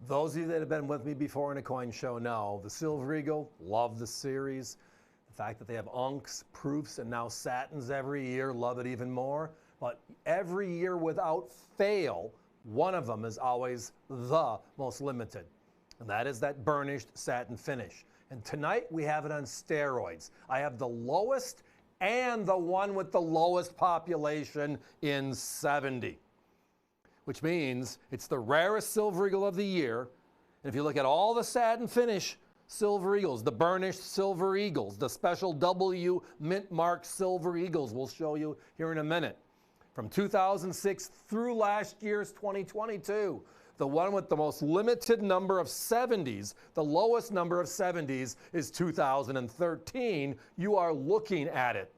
Those of you that have been with me before in a coin show know the Silver Eagle, love the series. The fact that they have unks, proofs, and now satins every year, love it even more. But every year without fail, one of them is always the most limited. And that is that burnished satin finish. And tonight we have it on steroids. I have the lowest and the one with the lowest population in 70. Which means it's the rarest Silver Eagle of the year. And if you look at all the satin finish Silver Eagles, the burnished Silver Eagles, the special W mint mark Silver Eagles, we'll show you here in a minute. From 2006 through last year's 2022, the one with the most limited number of 70s, the lowest number of 70s is 2013. You are looking at it.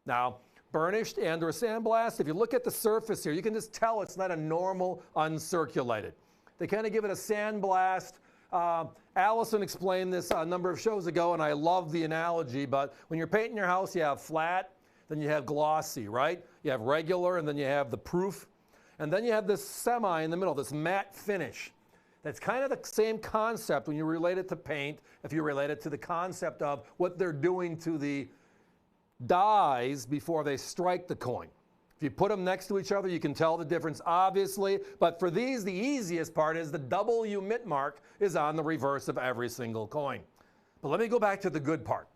Now, burnished and or sandblast, if you look at the surface here, you can just tell it's not a normal uncirculated. They kind of give it a sandblast. Allison explained this a number of shows ago, and I love the analogy, but when you're painting your house, you have flat, then you have glossy, right? You have regular, and then you have the proof. And then you have this semi in the middle, this matte finish. That's kind of the same concept when you relate it to paint, if you relate it to the concept of what they're doing to the dies before they strike the coin. If you put them next to each other, you can tell the difference, obviously. But for these, the easiest part is the W mint mark is on the reverse of every single coin. But let me go back to the good part,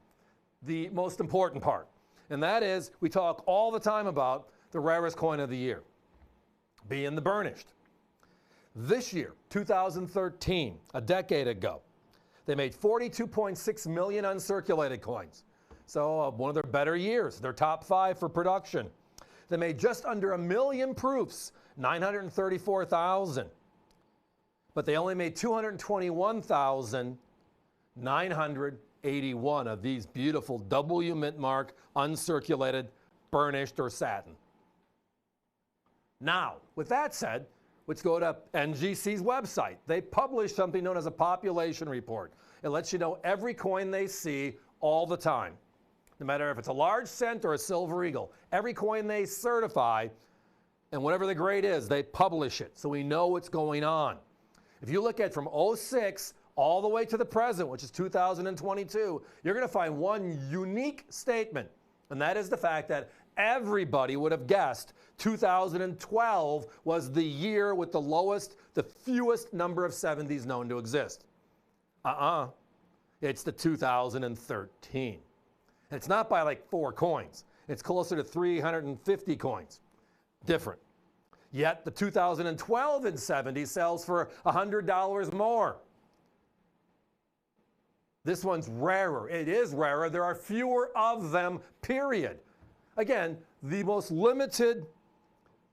the most important part. And that is, we talk all the time about the rarest coin of the year, being the burnished. This year, 2013, a decade ago, they made 42.6 million uncirculated coins. So one of their better years, their top 5 for production. They made just under 1 million proofs, 934,000. But they only made 221,981 of these beautiful W mint mark, uncirculated, burnished, or satin. Now, with that said, let's go to NGC's website. They publish something known as a population report. It lets you know every coin they see all the time. No matter if it's a large cent or a Silver Eagle, every coin they certify, and whatever the grade is, they publish it, so we know what's going on. If you look at from 06 all the way to the present, which is 2022, you're going to find one unique statement, and that is the fact that everybody would have guessed 2012 was the year with the lowest, the fewest number of 70s known to exist. It's the 2013. And it's not by like 4 coins. It's closer to 350 coins. Different. Yet the 2012 in 70 sells for $100 more. This one's rarer. It is rarer. There are fewer of them, period. Again, the most limited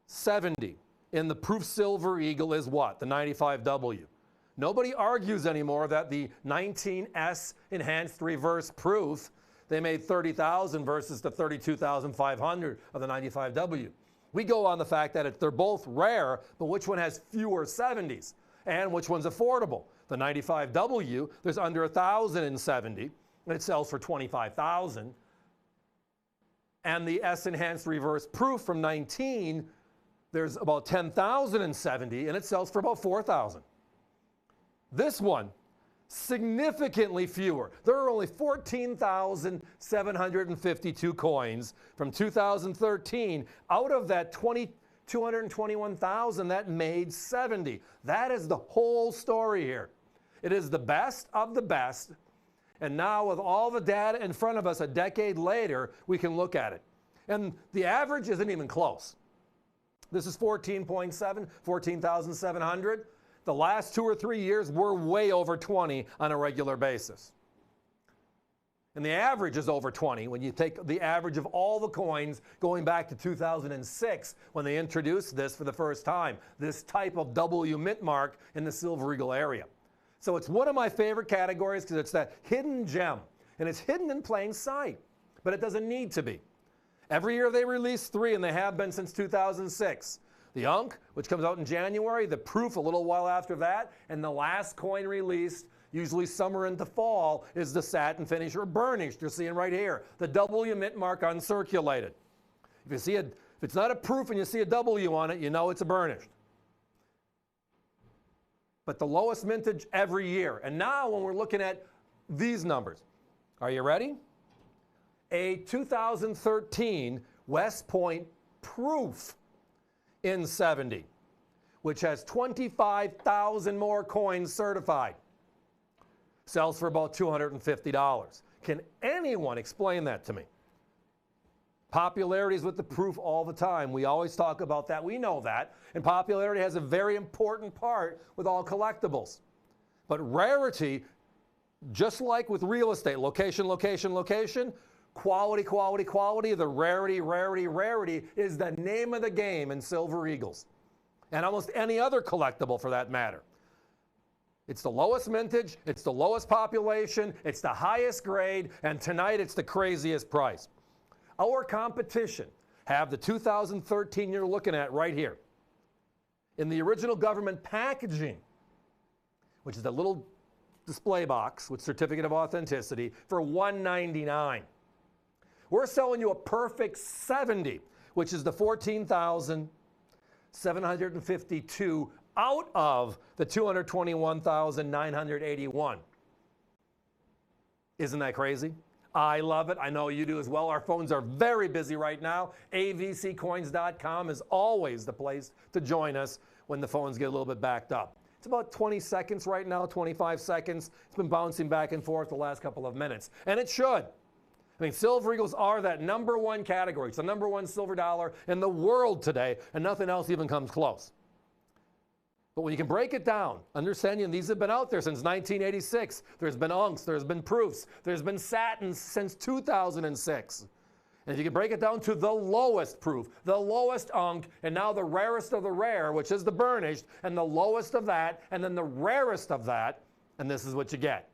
70 in the proof Silver Eagle is what? The 95W. Nobody argues anymore that the 19S enhanced reverse proof, they made 30,000 versus the 32,500 of the 95W. We go on the fact that they're both rare, but which one has fewer 70s and which one's affordable? The 95W, there's under 1,000 in 70, and it sells for 25,000. And the S enhanced reverse proof from 19, there's about 10,000 in 70, and it sells for about 4,000. This one, significantly fewer. There are only 14,752 coins from 2013 out of that 221,000 that made 70. That is the whole story here. It is the best of the best. And now with all the data in front of us a decade later, we can look at it. And the average isn't even close. This is 14.7, 14,700. The last 2 or 3 years, we're way over 20 on a regular basis. And the average is over 20 when you take the average of all the coins going back to 2006 when they introduced this for the first time, this type of W mint mark in the Silver Eagle area. So it's one of my favorite categories because it's that hidden gem. And it's hidden in plain sight, but it doesn't need to be. Every year they release 3, and they have been since 2006. The Unk, which comes out in January, the Proof a little while after that, and the last coin released, usually summer into fall, is the Satin Finish or Burnished. You're seeing right here, the W mint mark uncirculated. If you see if it's not a Proof and you see a W on it, you know it's a Burnished. but the lowest mintage every year. And now when we're looking at these numbers, are you ready? A 2013 West Point Proof in 70, which has 25,000 more coins certified. Sells for about $250. Can anyone explain that to me? Popularity is with the proof all the time. We always talk about that. We know that. And popularity has a very important part with all collectibles. But rarity, just like with real estate, location, location, location, quality, quality, quality, the rarity, rarity, rarity is the name of the game in Silver Eagles. And almost any other collectible for that matter. It's the lowest mintage, it's the lowest population, it's the highest grade, and tonight it's the craziest price. Our competition have the 2013 you're looking at right here. In the original government packaging, which is a little display box with certificate of authenticity for $199. We're selling you a perfect 70, which is the 14,752 out of the 221,981. Isn't that crazy? I love it. I know you do as well. Our phones are very busy right now. avccoins.com is always the place to join us when the phones get a little bit backed up. It's about 20 seconds right now, 25 seconds. It's been bouncing back and forth the last couple of minutes. And it should. I mean, Silver Eagles are that #1 category. It's the #1 silver dollar in the world today, and nothing else even comes close. But when you can break it down, understanding these have been out there since 1986. There's been unks, there's been proofs, there's been satins since 2006. And if you can break it down to the lowest proof, the lowest unk, and now the rarest of the rare, which is the burnished, and the lowest of that, and then the rarest of that, and this is what you get.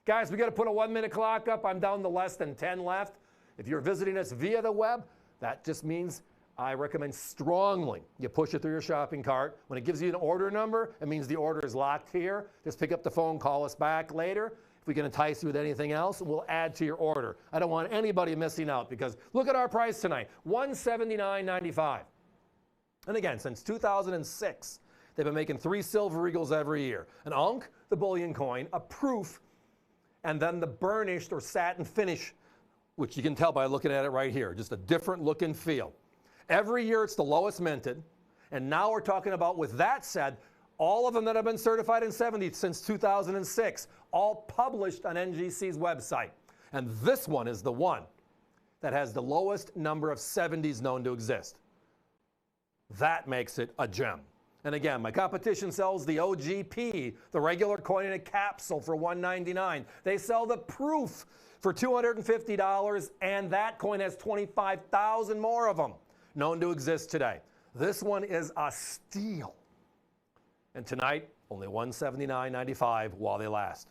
Guys, we got to put a 1-minute clock up. I'm down to less than 10 left. If you're visiting us via the web, that just means I recommend strongly you push it through your shopping cart. When it gives you an order number, it means the order is locked here. Just pick up the phone, call us back later. If we can entice you with anything else, we'll add to your order. I don't want anybody missing out because look at our price tonight, $179.95. And again, since 2006, they've been making 3 Silver Eagles every year. An unk, the bullion coin, a proof, and then the burnished or satin finish, which you can tell by looking at it right here. Just a different look and feel. Every year it's the lowest minted, and now we're talking about, with that said, all of them that have been certified in 70 since 2006, all published on NGC's website. And this one is the one that has the lowest number of 70s known to exist. That makes it a gem. And again, my competition sells the OGP, the regular coin in a capsule, for $199. They sell the proof for $250, and that coin has 25,000 more of them known to exist today. This one is a steal. And tonight, only $179.95 while they last.